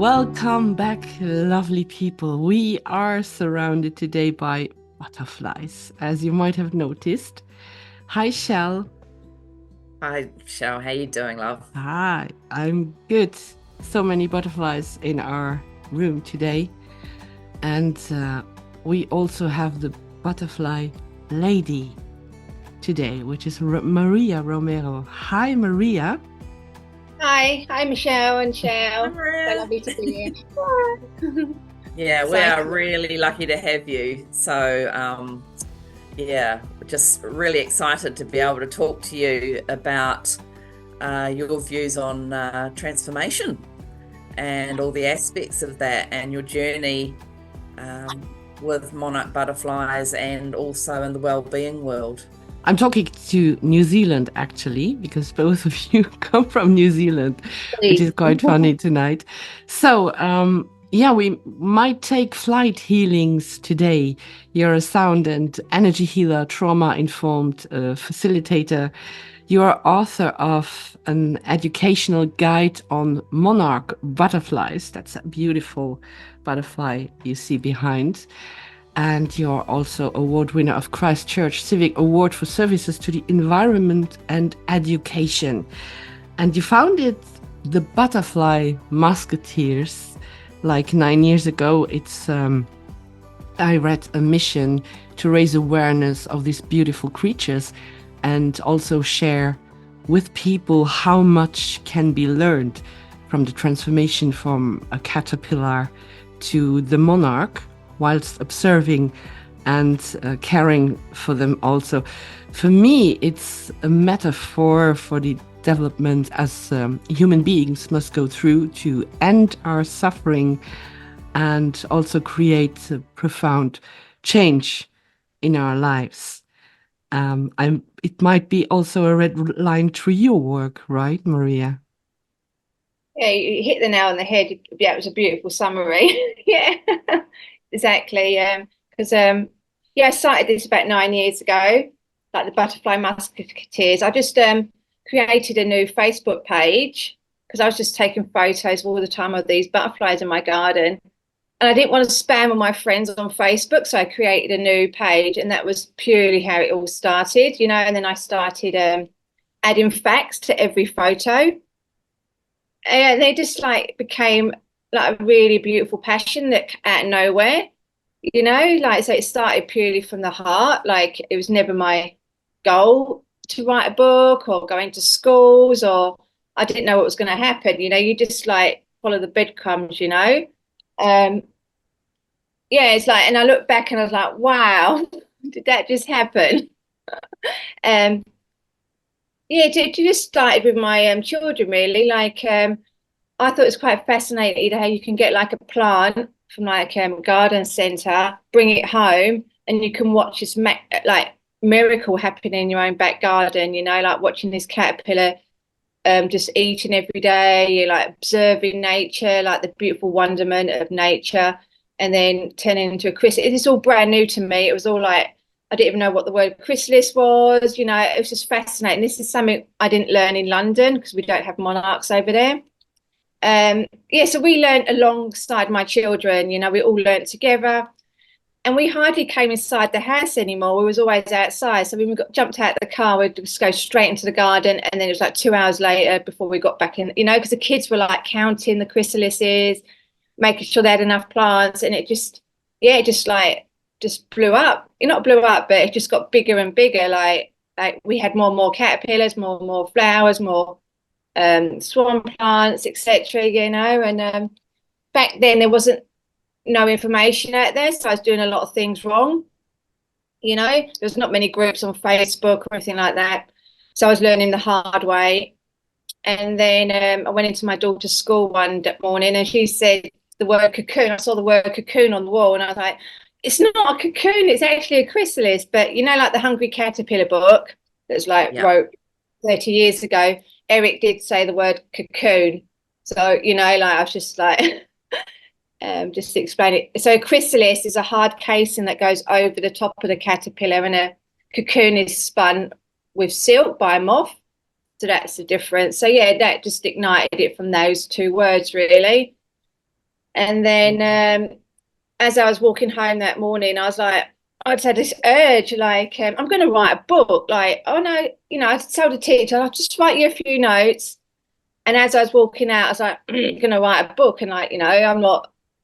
Welcome back, lovely people. We are surrounded today by butterflies, as you might have noticed. Hi, Shell. Hi, Shell. How you doing, love? Hi, I'm good. So many butterflies in our room today. And we also have the butterfly lady today, which is Maria Romero. Hi, Maria. Hi, Michelle and Hi, Shell. So Maria. lovely to be here. Yeah, we are Excited. really lucky to have you. Yeah, just really excited to be able to talk to you about your views on transformation and all the aspects of that and your journey with monarch butterflies and also in the well-being world. I'm talking to New Zealand actually, because both of you come from New Zealand, which is Please. quite funny tonight. So, yeah, we might take flight healings today. You're a sound and energy healer, trauma informed facilitator. You are author of an educational guide on monarch butterflies. That's a beautiful butterfly you see behind. And you're also award winner of Christchurch Civic Award for services to the environment and education. And you founded the Butterfly Musketeers like 9 years ago. I read a mission to raise awareness of these beautiful creatures and also share with people how much can be learned from the transformation from a caterpillar to the monarch whilst observing and caring for them also. For me, it's a metaphor for the development as human beings must go through to end our suffering and also create a profound change in our lives. It might be also a red line through your work, right, Maria? Yeah, you hit the nail on the head. Yeah, it was a beautiful summary. Yeah, exactly. Yeah, I started this about 9 years ago, like the Butterfly Musketeers. I just created a new Facebook page because I was just taking photos all the time of these butterflies in my garden. And I didn't want to spam all my friends on Facebook, so I created a new page, and that was purely how it all started, And then I started adding facts to every photo, and they just like became like a really beautiful passion that out of nowhere, Like so, it started purely from the heart. Like it was never my goal to write a book or go into schools, or I didn't know what was going to happen. You just like follow the breadcrumbs. Um, yeah, it's like, and I look back and I was like, wow, did that just happen? Um, yeah, it just started with my children really. Like, I thought it was quite fascinating how you can get like a plant from like garden centre, bring it home, and you can watch this like miracle happen in your own back garden. Like watching this caterpillar just eating every day. You're like observing nature, like the beautiful wonderment of nature, and then turning into a chrysalis. It's all brand new to me. It was all like I didn't even know what the word chrysalis was. It was just fascinating. This is something I didn't learn in London because we don't have monarchs over there. Yeah, so we learned alongside my children. We all learned together, and we hardly came inside the house anymore. We was always outside. So when we jumped out of the car, we'd just go straight into the garden, and then it was like 2 hours later before we got back in. Because the kids were like counting the chrysalises, making sure they had enough plants, and it just, yeah, just blew up. It not blew up, but it just got bigger and bigger. Like we had more and more caterpillars, more and more flowers, more swan plants, etc. And back then there wasn't no information out there, so I was doing a lot of things wrong. There's not many groups on Facebook or anything like that, so I was learning the hard way. And then I went into my daughter's school one morning, and she said the word cocoon. I saw the word cocoon on the wall, and I was like, "It's not a cocoon; it's actually a chrysalis." But like the Hungry Caterpillar book that's like Yeah. wrote 30 years ago, Eric did say the word cocoon. So like I was just like. Just to explain it. So a chrysalis is a hard casing that goes over the top of the caterpillar, and a cocoon is spun with silk by a moth. So that's the difference. So yeah, that just ignited it from those two words, really. And then as I was walking home that morning, I was like, I'd had this urge, like, I'm going to write a book. Like, oh no, I told the teacher, I'll just write you a few notes. And as I was walking out, I was like, I'm going to write a book. And like,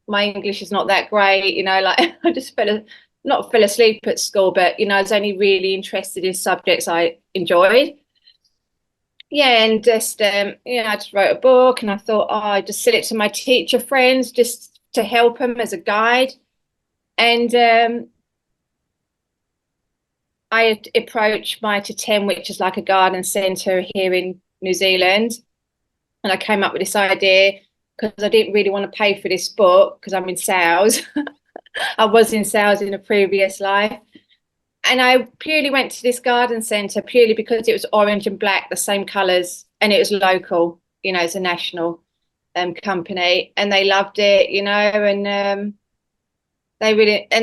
my English is not that great, like I just not fell asleep at school, but, I was only really interested in subjects I enjoyed. Yeah, and just, I just wrote a book and I thought, I just sell it to my teacher friends just to help them as a guide. And I approached Mitre 10, which is like a garden centre here in New Zealand. And I came up with this idea because I didn't really want to pay for this book because I'm in sales. I was in sales in a previous life. And I purely went to this garden centre purely because it was orange and black, the same colours, and it was local, it's a national company. And they loved it, and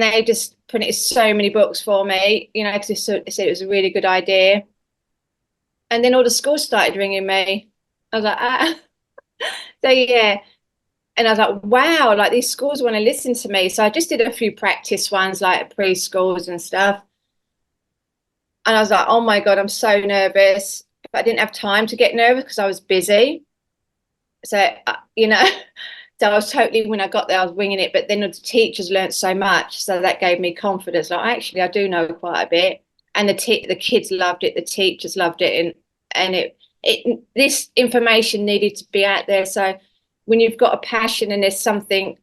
they just printed so many books for me, because they said it was a really good idea. And then all the schools started ringing me. I was like, So yeah. And I was like, wow, like these schools want to listen to me. So I just did a few practice ones, like preschools and stuff. And I was like, oh my God, I'm so nervous. But I didn't have time to get nervous because I was busy. So, so I was totally, when I got there, I was winging it. But then the teachers learned so much. So that gave me confidence. Like, actually, I do know quite a bit. And the kids loved it. The teachers loved it. And this information needed to be out there. So when you've got a passion and there's something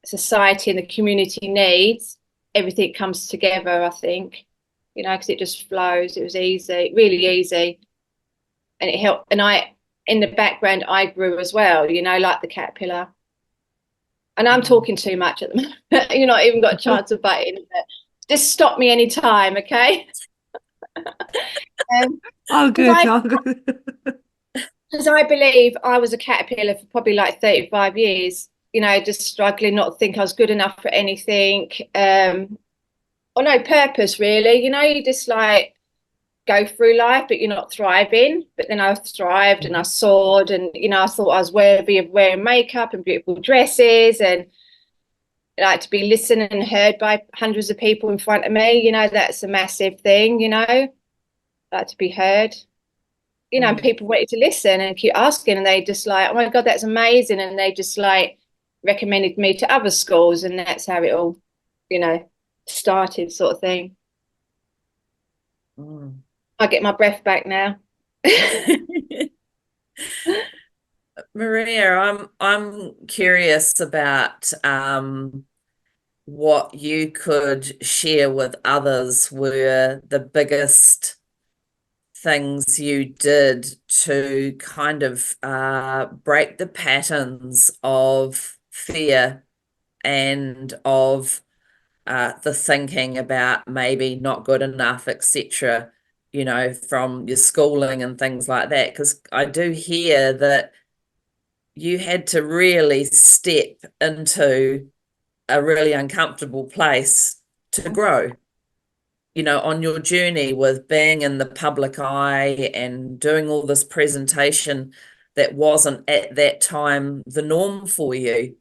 society and the community needs, everything comes together, I think, because it just flows. It was easy, really easy. And it helped. And in the background, I grew as well, like the caterpillar. And I'm talking too much at the moment. You're not even got a chance of biting. But just stop me anytime, okay? All good. Because I believe I was a caterpillar for probably like 35 years, just struggling, not think I was good enough for anything, or no purpose really. You just like go through life, but you're not thriving. But then I thrived and I soared, and I thought I was worthy of wearing makeup and beautiful dresses, and like to be listened and heard by hundreds of people in front of me. That's a massive thing. Like to be heard. And people wanted to listen and keep asking, and they just like, oh my God, that's amazing. And they just like recommended me to other schools, and that's how it all, started, sort of thing. I get my breath back now. Maria, I'm curious about what you could share with others were the biggest things you did to kind of break the patterns of fear and of the thinking about maybe not good enough, etc., from your schooling and things like that. Because I do hear that you had to really step into a really uncomfortable place to grow. On your journey with being in the public eye and doing all this presentation that wasn't at that time the norm for you.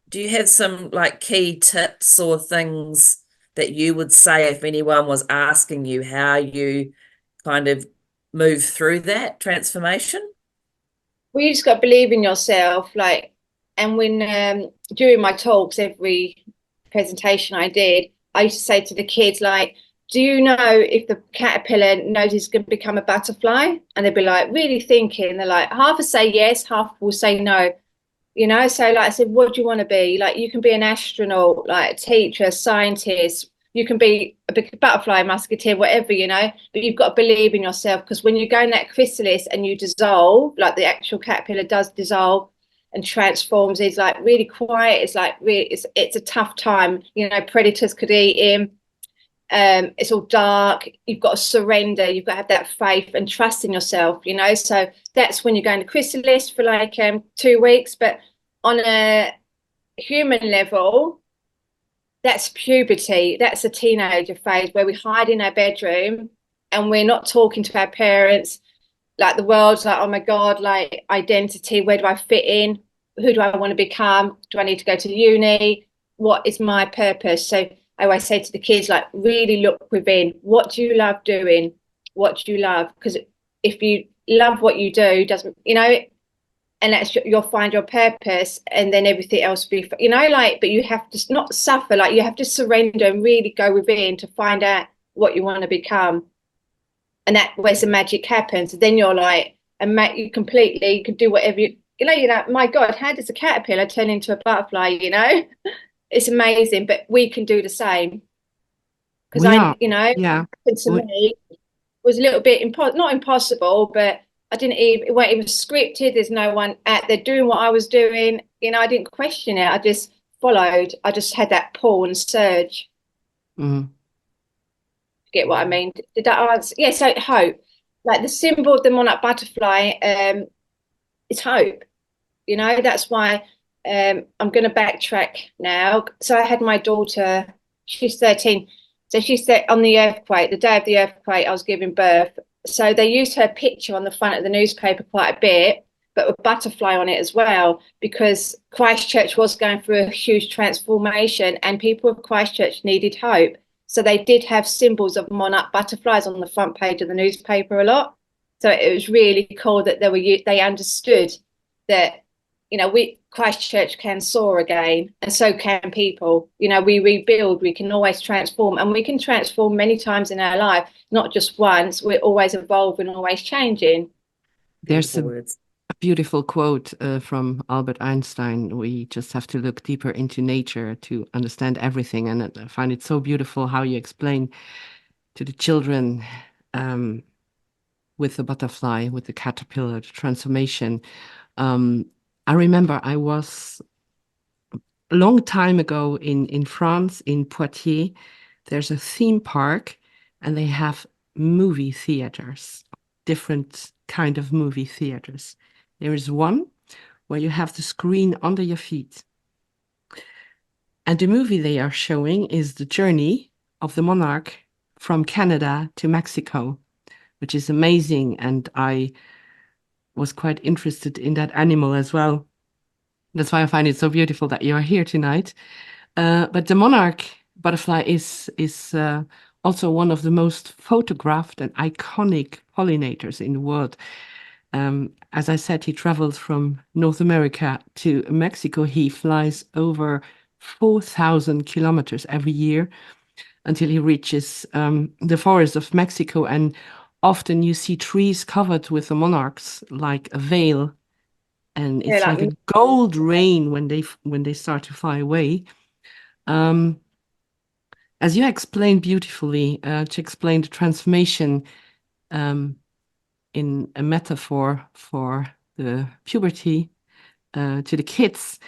Do you have some like key tips or things that you would say if anyone was asking you how you kind of move through that transformation? Well, you just got to believe in yourself. And when during my talks, every presentation I did, I used to say to the kids, like, do you know if the caterpillar knows he's going to become a butterfly? And they'd be like, really thinking. They're like, half will say yes, half will say no. So like I said, what do you want to be? Like, you can be an astronaut, like a teacher, a scientist. You can be a big butterfly, musketeer, whatever, but you've got to believe in yourself, because when you go in that chrysalis and you dissolve, like the actual caterpillar does dissolve and transforms, it's like really quiet. It's like really, it's a tough time. Predators could eat him. It's all dark. You've got to surrender. You've got to have that faith and trust in yourself, So that's when you go into chrysalis for like 2 weeks. But on a human level, that's puberty. That's a teenager phase where we hide in our bedroom and we're not talking to our parents. Like the world's like, oh my God, like identity, where do I fit in? who do I want to become? Do I need to go to uni? What is my purpose? So I always say to the kids, like, really look within. What do you love doing? What do you love? Because if you love what you do, doesn't, you know, and that's you'll find your purpose, and then everything else will be, you know, like, but you have to not suffer, like you have to surrender and really go within to find out what you want to become. And that where the magic happens. Then you're like, and you completely, you can do whatever you know, you're like, my God, how does a caterpillar turn into a butterfly? You know, it's amazing, but we can do the same. Because you know, to me, was a little bit not impossible, but I didn't even, it wasn't even scripted. There's no one out there doing what I was doing. You know, I didn't question it. I just followed. I just had that pull and surge. Get what I mean? Did that answer? Yeah, so hope. Like the symbol of the monarch butterfly is hope. You know, that's why I'm going to backtrack now. So I had my daughter, she's 13. So she said on the earthquake, the day of the earthquake, I was giving birth. So they used her picture on the front of the newspaper quite a bit, but with butterfly on it as well, because Christchurch was going through a huge transformation and people of Christchurch needed hope. So they did have symbols of monarch butterflies on the front page of the newspaper a lot. So it was really cool that they understood that, you know, Christchurch can soar again, and so can people. You know, we rebuild, we can always transform, and we can transform many times in our life, not just once. We're always evolving, always changing. There's a beautiful quote from Albert Einstein. We just have to look deeper into nature to understand everything. And I find it so beautiful how you explain to the children with the butterfly, with the caterpillar, the transformation. I remember I was a long time ago in France, in Poitiers. There's a theme park and they have movie theaters, different kind of movie theaters. There is one where you have the screen under your feet. And the movie they are showing is the journey of the monarch from Canada to Mexico, which is amazing. And I was quite interested in that animal as well. That's why I find it so beautiful that you are here tonight. But the monarch butterfly is also one of the most photographed and iconic pollinators in the world. As I said, he travels from North America to Mexico. He flies over 4,000 kilometers every year until he reaches the forests of Mexico. And often you see trees covered with the monarchs like a veil. And it's like a gold rain when they start to fly away. As you explained beautifully, to explain the transformation in a metaphor for the puberty to the kids,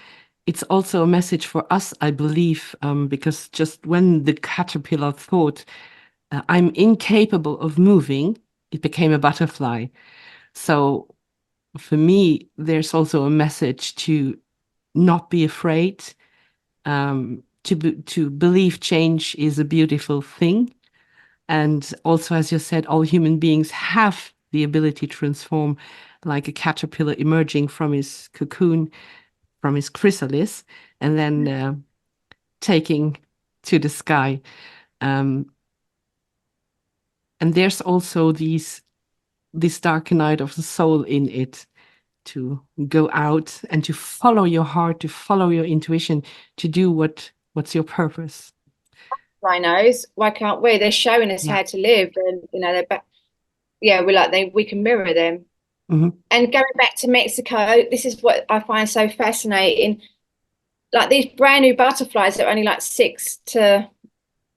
it's also a message for us, I believe, because just when the caterpillar thought, I'm incapable of moving, it became a butterfly. So for me, there's also a message to not be afraid, to believe change is a beautiful thing. And also, as you said, all human beings have the ability to transform, like a caterpillar emerging from his cocoon, from his chrysalis, and then taking to the sky. And there's also this dark night of the soul in it, to go out and to follow your heart, to follow your intuition, to do what's your purpose. Rhinos, why can't we? They're showing us how to live, and you know, we're like we can mirror them. And going back to Mexico, this is what I find so fascinating. Like these brand new butterflies that are only like 6 to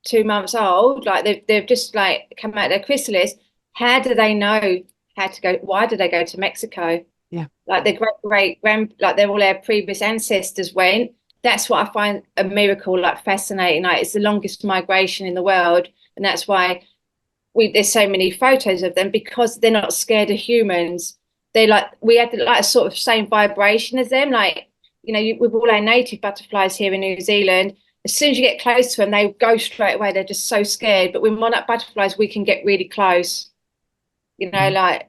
2 months old, like they've just like come out of their chrysalis. How do they know how to go? Why do they go to Mexico? Yeah, like their great like they're all their previous ancestors went. That's what I find a miracle, like fascinating. Like it's the longest migration in the world, and that's why there's so many photos of them, because they're not scared of humans. They like, we had like a sort of same vibration as them. Like, you know, with all our native butterflies here in New Zealand, as soon as you get close to them, they go straight away. They're just so scared. But with monarch butterflies, we can get really close. You know, like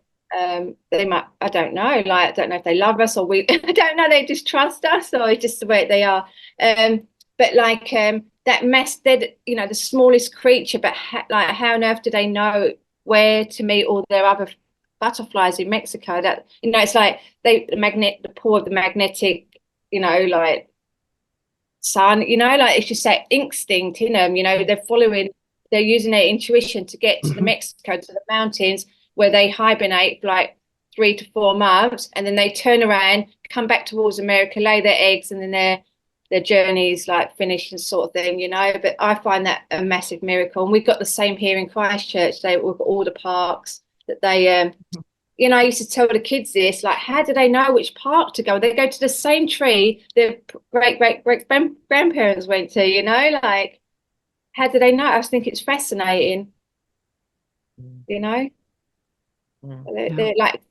They might, I don't know, like, I don't know if they love us or we, I don't know, they just trust us or it's just the way they are. But like that mess, they're, you know, the smallest creature, but like how on earth do they know where to meet all their other butterflies in Mexico? That, you know, it's like the pull of the magnetic, you know, like sun, you know, like it's just that instinct in them, you know, they're using their intuition to get to the Mexico, to the mountains where they hibernate for like 3 to 4 months, and then they turn around, come back towards America, lay their eggs, and then their journey is like finished and sort of thing, you know. But I find that a massive miracle. And we've got the same here in Christchurch. We've got all the parks that they you know, I used to tell the kids this, like, how do they know which park to go? They go to the same tree their great grandparents went to, you know, like, how do they know? I just think it's fascinating, you know. They're like,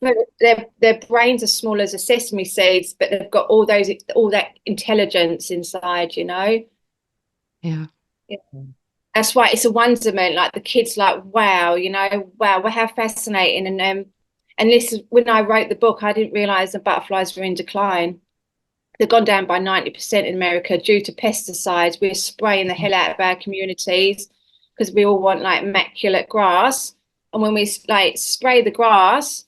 their brains are small as a sesame seeds, but they've got all that intelligence inside, you know. Yeah. Yeah. That's why it's a wonderment. Like the kids, like, wow, you know, wow, well, how fascinating. And this is when I wrote the book, I didn't realize the butterflies were in decline. They've gone down by 90% in America due to pesticides. We're spraying the hell out of our communities because we all want like immaculate grass. And when we like spray the grass,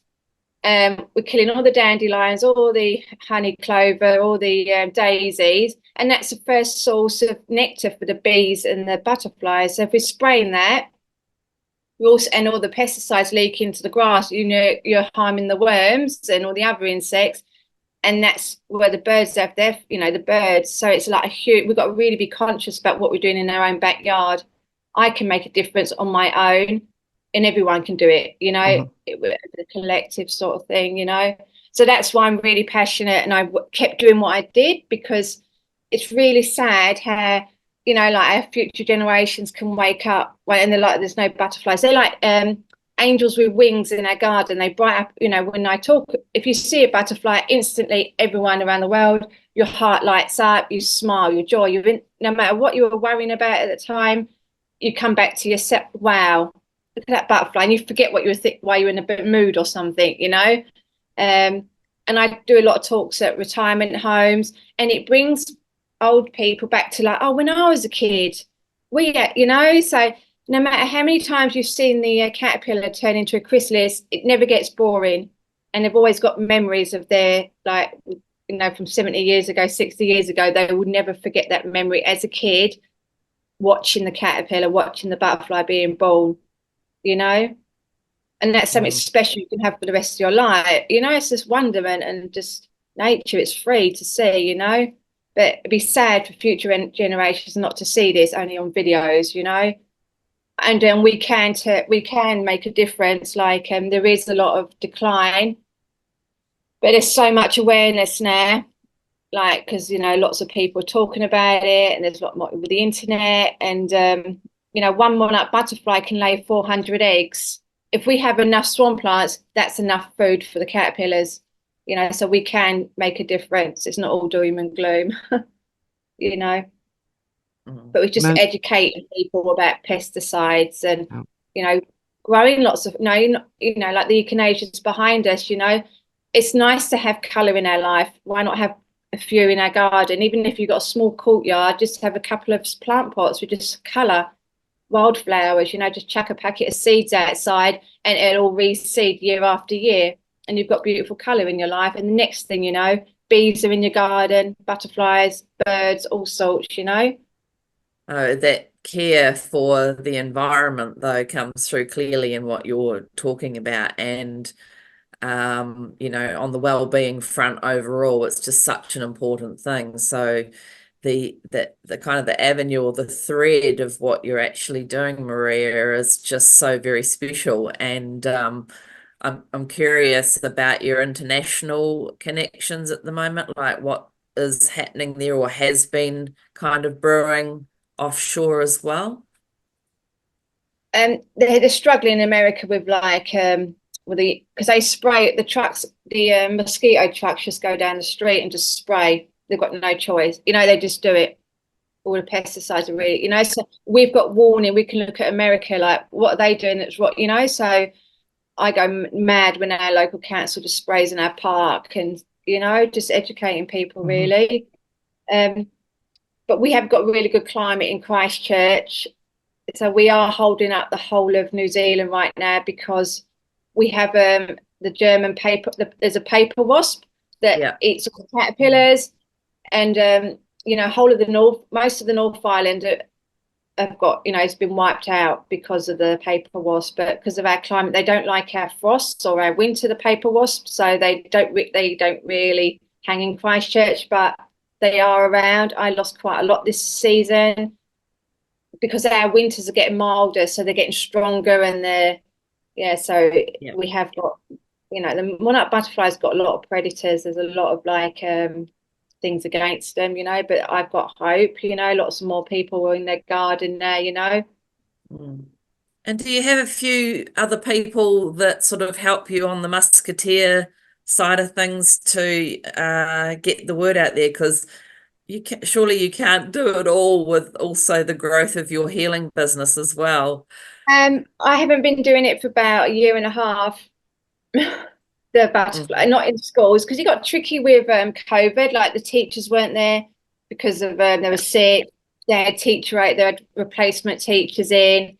we're killing all the dandelions, all the honey clover, all the daisies, and that's the first source of nectar for the bees and the butterflies. So if we're spraying that, we also, and all the pesticides leak into the grass, you know, you're harming the worms and all the other insects, and that's where the birds have their, you know, the birds. So it's like a huge, we've got to really be conscious about what we're doing in our own backyard. I can make a difference on my own, and everyone can do it, you know, the collective sort of thing, you know. So that's why I'm really passionate, and I kept doing what I did, because it's really sad how, you know, like our future generations can wake up and they're like, there's no butterflies. They're like angels with wings in our garden. They bright up, you know, when I talk, if you see a butterfly, instantly everyone around the world, your heart lights up, you smile, your joy, no matter what you were worrying about at the time, you come back to yourself, wow, look at that butterfly, and you forget what you were why you were in a bit mood or something, you know. And I do a lot of talks at retirement homes, and it brings old people back to like, oh, when I was a kid, you know. So no matter how many times you've seen the caterpillar turn into a chrysalis, it never gets boring, and they've always got memories of their, like, you know, from 70 years ago, 60 years ago. They would never forget that memory as a kid, watching the caterpillar, watching the butterfly being born, you know. And that's something special you can have for the rest of your life, you know. It's just wonderment and just nature. It's free to see, you know. But it'd be sad for future generations not to see this, only on videos, you know. And then we can make a difference. Like there is a lot of decline, but there's so much awareness now. Like, because, you know, lots of people are talking about it, and there's a lot more with the internet. And you know, one monarch butterfly can lay 400 eggs. If we have enough swarm plants, that's enough food for the caterpillars, you know. So we can make a difference. It's not all doom and gloom, you know. But we're just educating people about pesticides and, you know, growing lots of, you know, like the echinaceas behind us, you know. It's nice to have colour in our life. Why not have a few in our garden? Even if you've got a small courtyard, just have a couple of plant pots with just colour. Wildflowers, you know, just chuck a packet of seeds outside and it'll reseed year after year, and you've got beautiful colour in your life. And the next thing you know, bees are in your garden, butterflies, birds, all sorts, you know. Oh, that care for the environment, though, comes through clearly in what you're talking about. And you know, on the well-being front overall, it's just such an important thing. So the kind of the avenue or the thread of what you're actually doing, Maria, is just so very special. And I'm curious about your international connections at the moment, like what is happening there or has been kind of brewing offshore as well. They're struggling in America with like because they spray the trucks, the mosquito trucks just go down the street and just spray. They've got no choice, you know. They just do it. All the pesticides are really, you know. So we've got warning. We can look at America, like, what are they doing that's what, you know. So I go mad when our local council just sprays in our park, and just educating people really. But we have got really good climate in Christchurch, so we are holding up the whole of New Zealand right now because we have the German paper. There's a paper wasp that eats all the caterpillars, and whole of the north, most of the North Island have got, it's been wiped out because of the paper wasp. But because of our climate, they don't like our frosts or our winter, the paper wasps, so they don't really hang in Christchurch, but they are around. I lost quite a lot this season because our winters are getting milder, so they're getting stronger, and we have got, the monarch butterfly's got a lot of predators. There's a lot of things against them, but I've got hope, lots of more people are in their garden now. And do you have a few other people that sort of help you on the Musketeer side of things to get the word out there? Because surely you can't do it all with also the growth of your healing business as well. I haven't been doing it for about a year and a half. The butterfly, not in schools, because it got tricky with COVID. Like the teachers weren't there because of they were sick. They had they had replacement teachers in,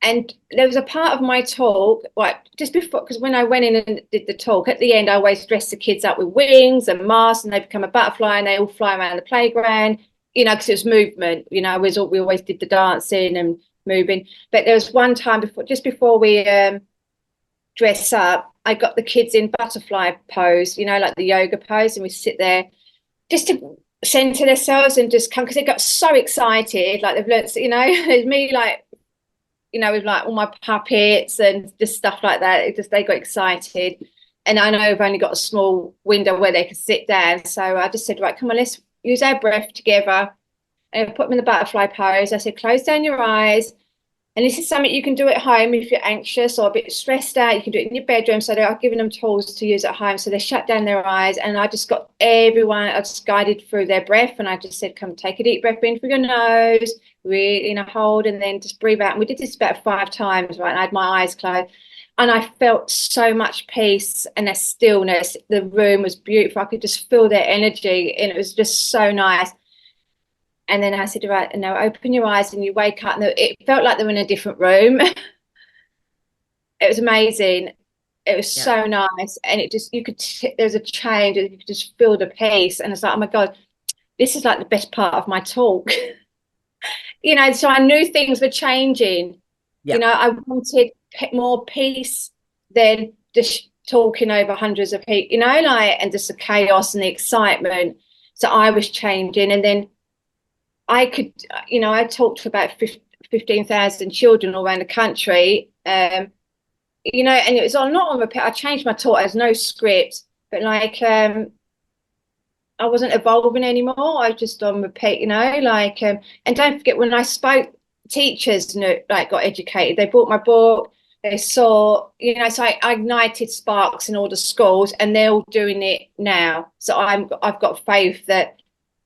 and there was a part of my talk, like just before, because when I went in and did the talk, at the end I always dressed the kids up with wings and masks, and they become a butterfly, and they all fly around the playground, because it was movement. We always did the dancing and moving. But there was one time just before we dress up, I got the kids in butterfly pose, like the yoga pose, and we sit there just to center themselves and just come, because they got so excited, like they've learned, it's me, like, with like all my puppets and just stuff like that. They got excited, and I know I've only got a small window where they can sit down, so I just said, right, come on, let's use our breath together, and I put them in the butterfly pose. I said, close down your eyes. And this is something you can do at home if you're anxious or a bit stressed out. You can do it in your bedroom. So I've given them tools to use at home. So they shut down their eyes, and I just got everyone, I just guided through their breath, and I just said, come take a deep breath in through your nose, really, hold, and then just breathe out. And we did this about 5 times, right? And I had my eyes closed, and I felt so much peace and a stillness. The room was beautiful. I could just feel their energy, and it was just so nice. And then I said, right, now open your eyes, and you wake up, and it felt like they were in a different room. It was amazing. It was so nice. And it just, there's a change, and you could just feel the peace. And it's like, oh my God, this is like the best part of my talk. So I knew things were changing. I wanted more peace than just talking over hundreds of people, and just the chaos and the excitement. So I was changing. And then I could, I talked to about 15,000 children all around the country, and it was not on repeat. I changed my talk. There's no script, but I wasn't evolving anymore. I was just on repeat, and don't forget, when I spoke, teachers got educated. They bought my book. They saw, so I ignited sparks in all the schools, and they're all doing it now. So I've got faith that.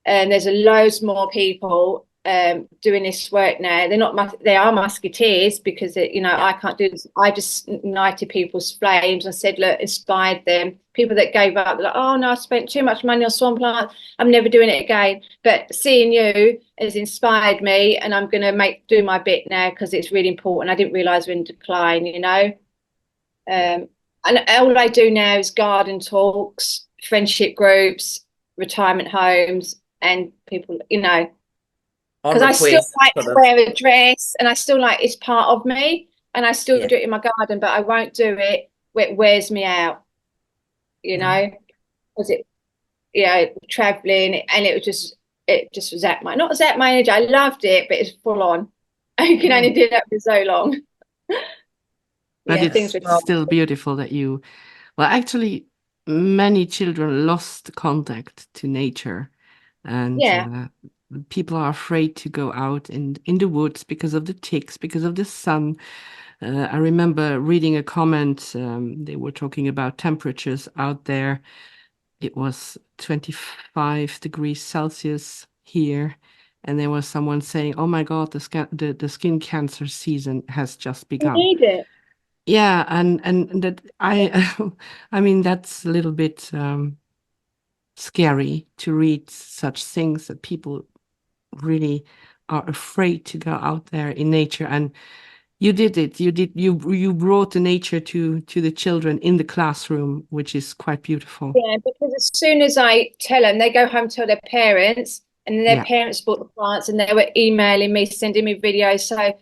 And there's loads more people doing this work now. They are Musketeers, because I can't do this. I just ignited people's flames and said, look, inspired them. People that gave up, they're like, oh no, I spent too much money on swan plants, I'm never doing it again. But seeing you has inspired me, and I'm gonna do my bit now, because it's really important. I didn't realize we're in decline, and all I do now is garden talks, friendship groups, retirement homes, and people, because I still like to wear a dress, and I still like, it's part of me, and I still do it in my garden, but I won't do it where it wears me out, because traveling, and it just was not zap my energy. I loved it, but it's full on. I can only do that for so long. But it's still beautiful that actually, many children lost contact to nature. And people are afraid to go out in the woods because of the ticks, because of the sun. I remember reading a comment. They were talking about temperatures out there. It was 25 degrees Celsius here. And there was someone saying, oh my God, the skin cancer season has just begun. We need it. Yeah, and that I mean that's a little bit scary to read such things that people really are afraid to go out there in nature. And you did it. You brought the nature to the children in the classroom, which is quite beautiful. Yeah, because as soon as I tell them, they go home, tell their parents, and then their Yeah. parents bought the plants, and they were emailing me, sending me videos. So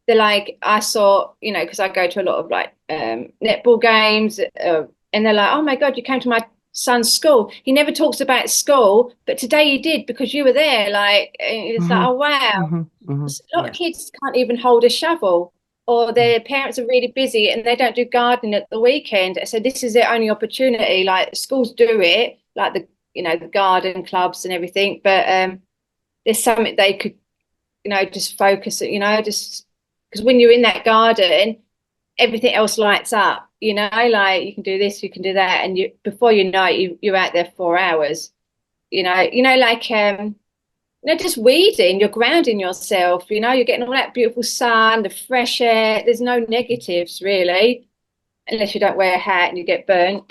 they're like, I saw, you know, because I go to a lot of like netball games, and they're like, oh my God, you came to my son's school. He never talks about school, but today you did because you were there. Like, and it's like, Hmm. oh wow. Hmm. Hmm. A lot of kids can't even hold a shovel, or their parents are really busy and they don't do gardening at the weekend. So this is their only opportunity. Like schools do it, like the the garden clubs and everything, but there's something they could just focus, just because when you're in that garden, everything else lights up. Like you can do this, you can do that, and you before you know it, you're out there 4 hours. Like just weeding, you're grounding yourself, you're getting all that beautiful sun, the fresh air. There's no negatives really, unless you don't wear a hat and you get burnt.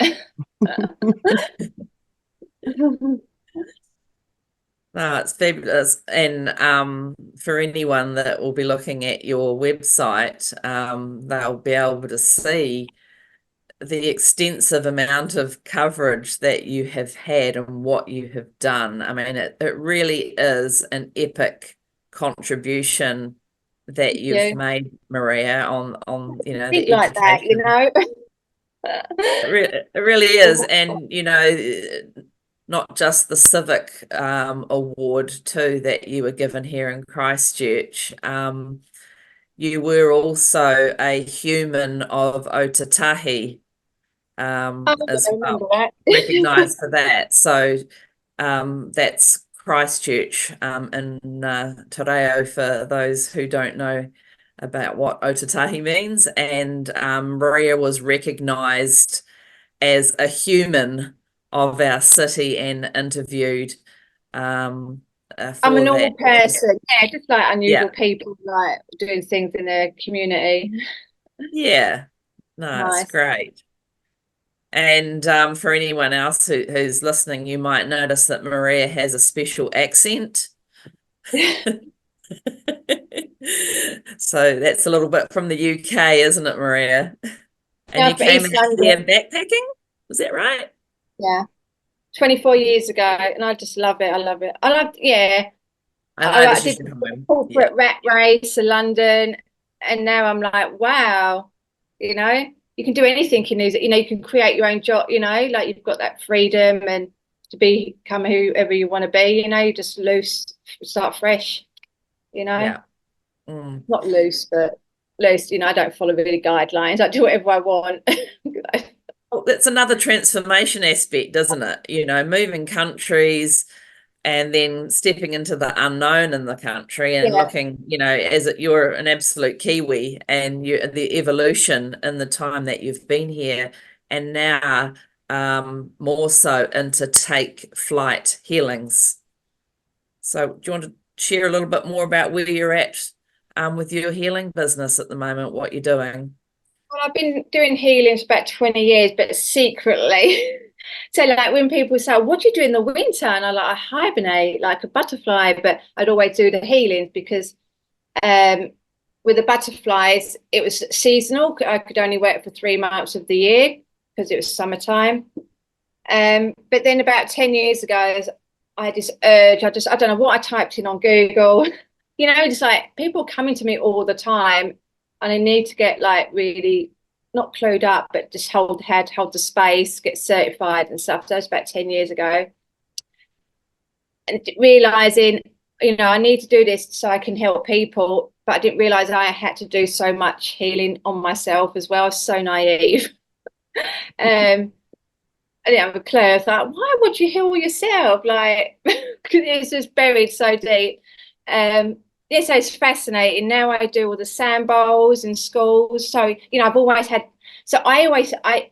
No, it's fabulous. And for anyone that will be looking at your website, they'll be able to see the extensive amount of coverage that you have had and what you have done. I mean, it really is an epic contribution that you've You made, Maria, on the think like that, education. It really is. And, not just the civic award too that you were given here in Christchurch. You were also a human of Otatahi Oh, as I remember well, that. recognised for that. So that's Christchurch in Te Reo for those who don't know about what Otatahi means. And Maria was recognised as a human of our city and interviewed I'm a for that. normal person, yeah, just like unusual Yeah, people, like doing things in the community. yeah. No, it's Nice. great. And for anyone else who's listening, you might notice that Maria has a special accent. So that's a little bit from the UK, isn't it, Maria? And Yeah, you for came East out here London. backpacking? Was that right? Yeah, 24 years ago, and I just love it. I love it. I love, yeah. I I know this did is your the home. Yeah. corporate rat race to London, and now I'm like, wow, you can do anything in these. You can create your own job. Like you've got that freedom and to become whoever you want to be. You just loose, start fresh. You know, Yeah. Mm. not loose, but loose. I don't follow really guidelines. I do whatever I want. Well, that's another transformation aspect, isn't it? Moving countries and then stepping into the unknown in the country and Yeah, looking, you're an absolute Kiwi and the evolution in the time that you've been here, and now more so into take flight healings. So do you want to share a little bit more about where you're at with your healing business at the moment, what you're doing? well, I've been doing healing for about 20 years, but secretly. So like when people say, what do you do in the winter? And I hibernate like a butterfly, but I'd always do the healings because um, with the butterflies, it was seasonal. I could only work for 3 months of the year because it was summertime. But then about 10 years ago, I had this urge. I don't know what I typed in on Google, just like people coming to me all the time. And I need to get like really not clued up, but just hold the space, get certified and stuff. So that was about 10 years ago. And realizing, I need to do this so I can help people. But I didn't realize I had to do so much healing on myself as well. I was so naive. I didn't have a clue. I was like, why would you heal yourself? Like, because it's just buried so deep. Um, yeah, so it's fascinating. Now I do all the sand bowls in schools. So, I've always had, so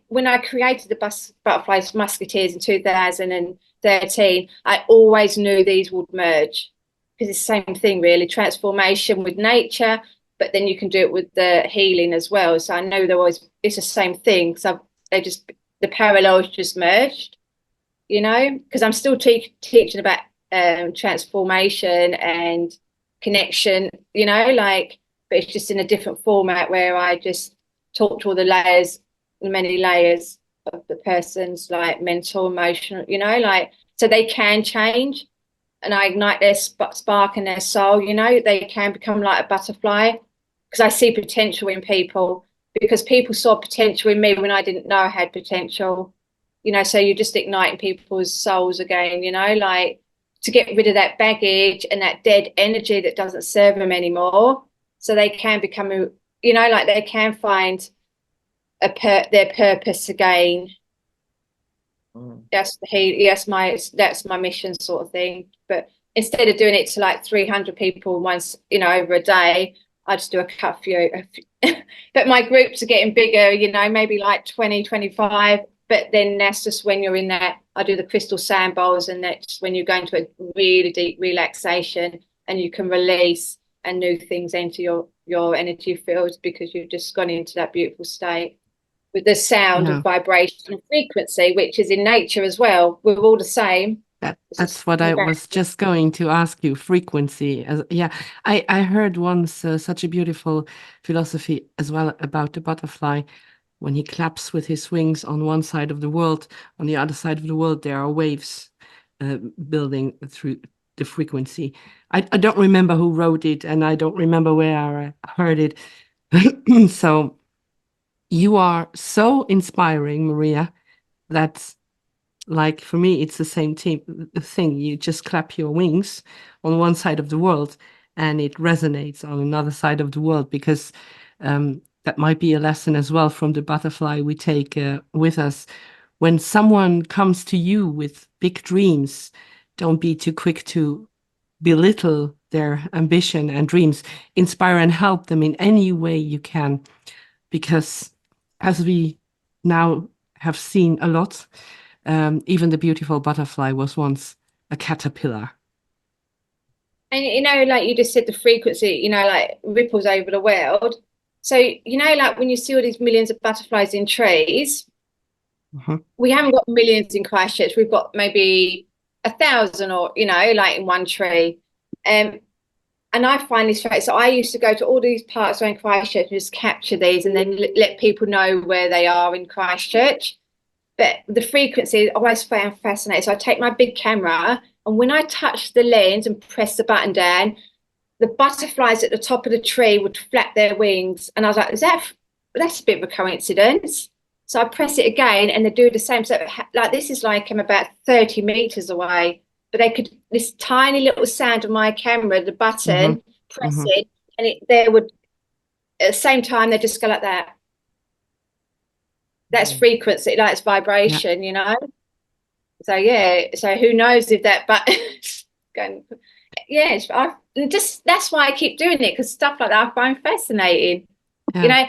when I created the Butterflies Musketeers in 2013, I always knew these would merge because it's the same thing, really. Transformation with nature but then you can do it with the healing as well. So I know it's the same thing. So the parallels just merged, because I'm still teaching about transformation and connection, but it's just in a different format where I just talk to all the layers, many layers of the person's like mental, emotional, so they can change, and I ignite their spark in their soul. They can become like a butterfly, because I see potential in people, because people saw potential in me when I didn't know I had potential. So you're just igniting people's souls again, to get rid of that baggage and that dead energy that doesn't serve them anymore, so they can become, they can find their purpose again. That's my mission, sort of thing. But instead of doing it to like 300 people once, over a day, I just do a few. But my groups are getting bigger, maybe like 20, 25. But then that's just when you're in that. I do the crystal sand bowls, and that's when you go into a really deep relaxation, and you can release and new things into your energy fields, because you've just gone into that beautiful state with the sound of vibration and frequency, which is in nature as well. We're all the same. That's what I was just going to ask you, frequency. I heard once such a beautiful philosophy as well about the butterfly. When he claps with his wings on one side of the world, on the other side of the world, there are waves building through the frequency. I don't remember who wrote it, and I don't remember where I heard it. So you are so inspiring, Maria, that, like, for me, it's the same thing. You just clap your wings on one side of the world, and it resonates on another side of the world, because that might be a lesson as well from the butterfly we take with us. When someone comes to you with big dreams, don't be too quick to belittle their ambition and dreams. Inspire and help them in any way you can, because as we now have seen a lot, even the beautiful butterfly was once a caterpillar. And like you just said, the frequency, like ripples over the world. So, like when you see all these millions of butterflies in trees, we haven't got millions in Christchurch. We've got maybe 1,000, or, like in one tree. And I find this right. So I used to go to all these parks around Christchurch and just capture these, and then let people know where they are in Christchurch. But the frequency I always found fascinating. So I take my big camera, and when I touch the lens and press the button down, the butterflies at the top of the tree would flap their wings. And I was like, that's a bit of a coincidence. So I press it again, and they do the same. So like, this is like I'm about 30 meters away, but this tiny little sound of my camera, the button, press it, and they would, at the same time, they just go like that. That's frequency, that's vibration, So so who knows if that, but going, that's why I keep doing it, because stuff like that I find fascinating. And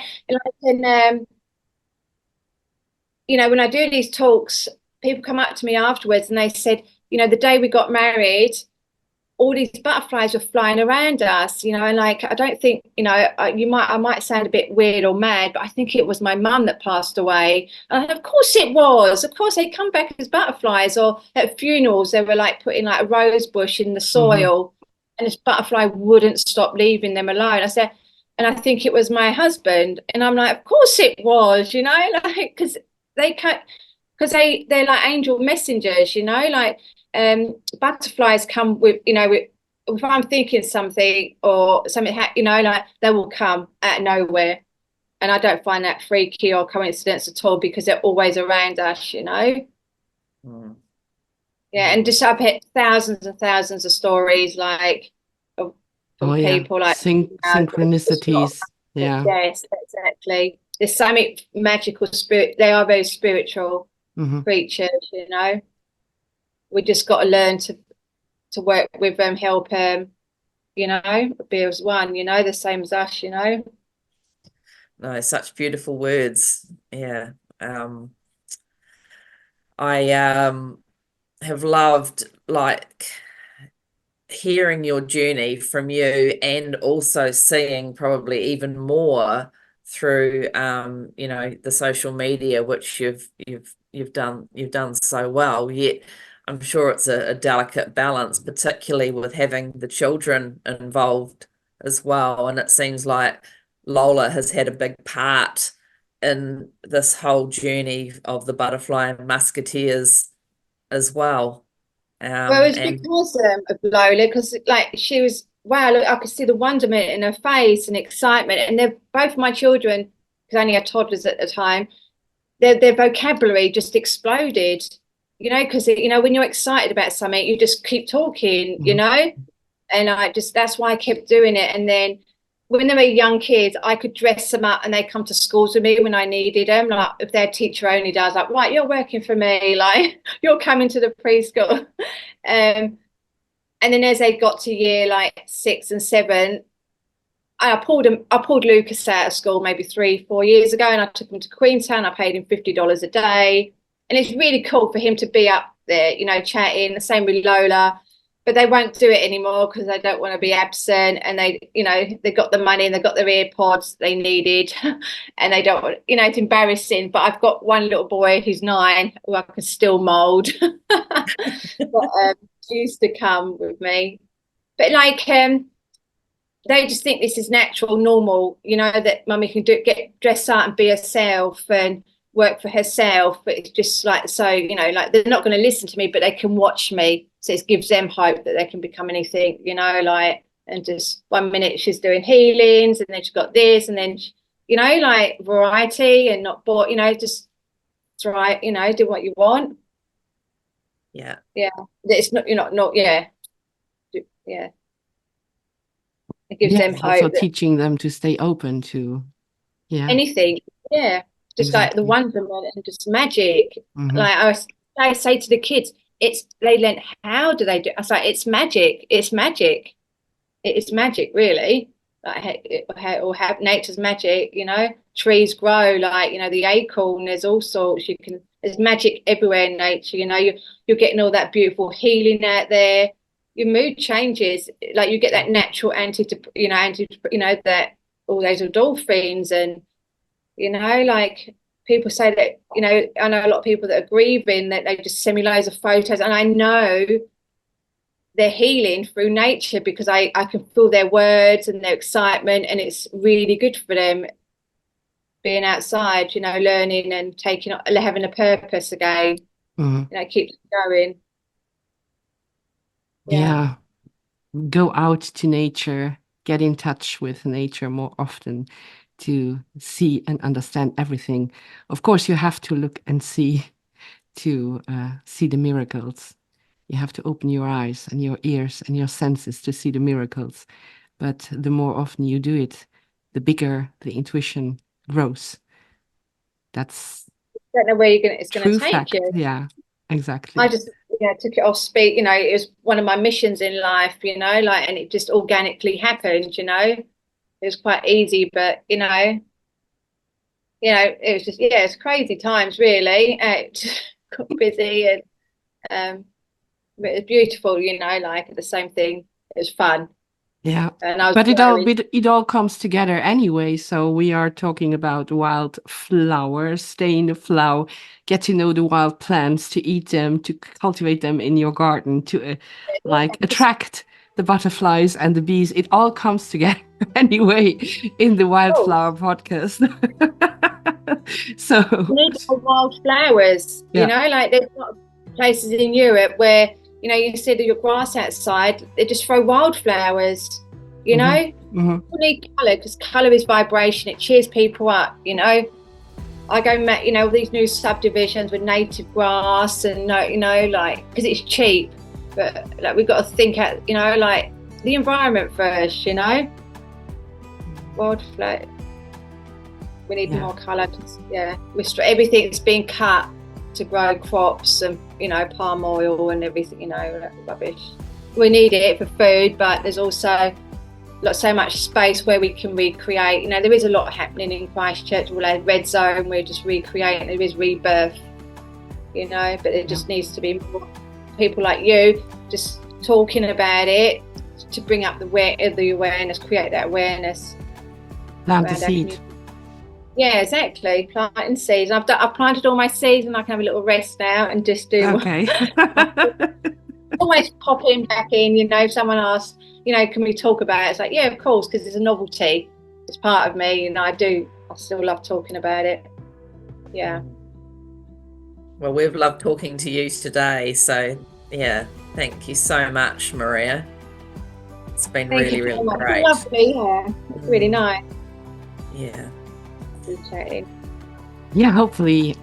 when I do these talks, people come up to me afterwards and they said, the day we got married, all these butterflies were flying around us, and like, I don't think, I might sound a bit weird or mad, but I think it was my mum that passed away. And of course it was. Of course they come back as butterflies. Or at funerals, they were like putting like a rose bush in the soil, and this butterfly wouldn't stop leaving them alone. I said, and I think it was my husband. And I'm like, of course it was, like, because they're like angel messengers, like. Butterflies come with, if I'm thinking something or something, like, they will come out of nowhere, and I don't find that freaky or coincidence at all, because they're always around us, and just I've had thousands and thousands of stories like from people like synchronicities. Yes, exactly. There's something magical spirit. They are very spiritual creatures, We just got to learn to work with them, help them, be as one, the same as us, No, such beautiful words. Yeah. I have loved, like, hearing your journey from you, and also seeing probably even more through the social media, which you've done so well. Yet I'm sure it's a delicate balance, particularly with having the children involved as well. And it seems like Lola has had a big part in this whole journey of the butterfly and Musketeers as well. Well, it's And because of Lola, because like she was, wow, look, I could see the wonderment in her face and excitement. And they're both my children, because I only had toddlers at the time, their vocabulary just exploded, because when you're excited about something, you just keep talking, and that's why I kept doing it. And then when they were young kids, I could dress them up and they come to schools with me when I needed them. Like if their teacher only does, like, right, you're working for me, like you're coming to the preschool. And then as they got to year like 6 and 7, I pulled Lucas out of school maybe 3-4 years ago, and I took him to Queenstown. I paid him $50 a day, and it's really cool for him to be up there, chatting. The same with Lola. But they won't do it anymore because they don't want to be absent, and they got the money and they got their AirPods they needed, and they don't, it's embarrassing. But I've got one little boy who's 9 who I can still mould. But used to come with me, but like they just think this is natural, normal, that mummy can get dressed up and be herself and work for herself. But it's just like, so like they're not going to listen to me, but they can watch me. So it gives them hope that they can become anything, like, and just 1 minute she's doing healings, and then she's got this, and then, like variety and not bored, just try, do what you want. Yeah. It's not, yeah. It gives them hope. Also teaching them to stay open to anything. Yeah. Just like the wonderment and just magic. Like I say to the kids, they learn, how do they do? I was like, it's magic. It's magic. It is magic, really. Like nature's magic, trees grow, like, the acorn, there's all sorts. There's magic everywhere in nature, you're getting all that beautiful healing out there. Your mood changes, like you get that natural that all those endorphins, and like people say that, I know a lot of people that are grieving, that they just send me loads of photos, and I know they're healing through nature because I can feel their words and their excitement, and it's really good for them being outside, learning and having a purpose again. Keeps going. Yeah. Go out to nature, get in touch with nature more often to see and understand everything. Of course, you have to look and see to see the miracles. You have to open your eyes and your ears and your senses to see the miracles. But the more often you do it, the bigger the intuition grows. That's I don't know where it's going to take you. Yeah, exactly. I just took it off speed. It was one of my missions in life, and it just organically happened. It was quite easy, but it was just it's crazy times, really. It got busy, and but it's beautiful, like the same thing. It was fun. Yeah, but it all comes together anyway. So we are talking about wildflowers, stay in the flow, get to know the wild plants, to eat them, to cultivate them in your garden, to attract the butterflies and the bees. It all comes together anyway in the Wildflower podcast. So we need wildflowers, like there's a lot of places in Europe where you see your grass outside, they just throw wildflowers, you need colour, because colour is vibration. It cheers people up, I go, these new subdivisions with native grass and, like, because it's cheap, but like we've got to think out, like the environment first, Wildflower. We need more colour, everything's being cut to grow crops and palm oil and everything, rubbish. We need it for food, but there's also so much space where we can recreate. There is a lot happening in Christchurch. We'll have red zone, we're just recreating. There is rebirth, but it just needs to be more people like you just talking about it to bring up the awareness, create that awareness. Plant a seed. Yeah, exactly. Planting seeds. I've planted all my seeds, and I can have a little rest now and just do. Okay. Always pop back in. If someone asks, can we talk about it? It's like, yeah, of course, because it's a novelty. It's part of me, and I still love talking about it. Yeah. Well, we've loved talking to you today. So, yeah, thank you so much, Maria. It's been really, really great. Lovely, yeah. It's really nice. Yeah. Yeah, hopefully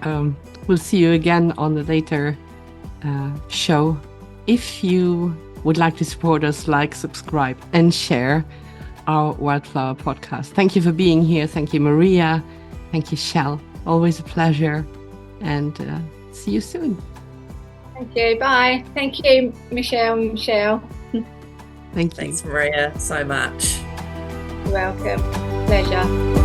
we'll see you again on the later show. If you would like to support us, like, subscribe, and share our Wildflower podcast. Thank you for being here. Thank you, Maria. Thank you, Shell. Always a pleasure. And see you soon. Thank you. Bye. Thank you, Michelle. Thank you. Thanks, Maria, so much. You're welcome. Pleasure.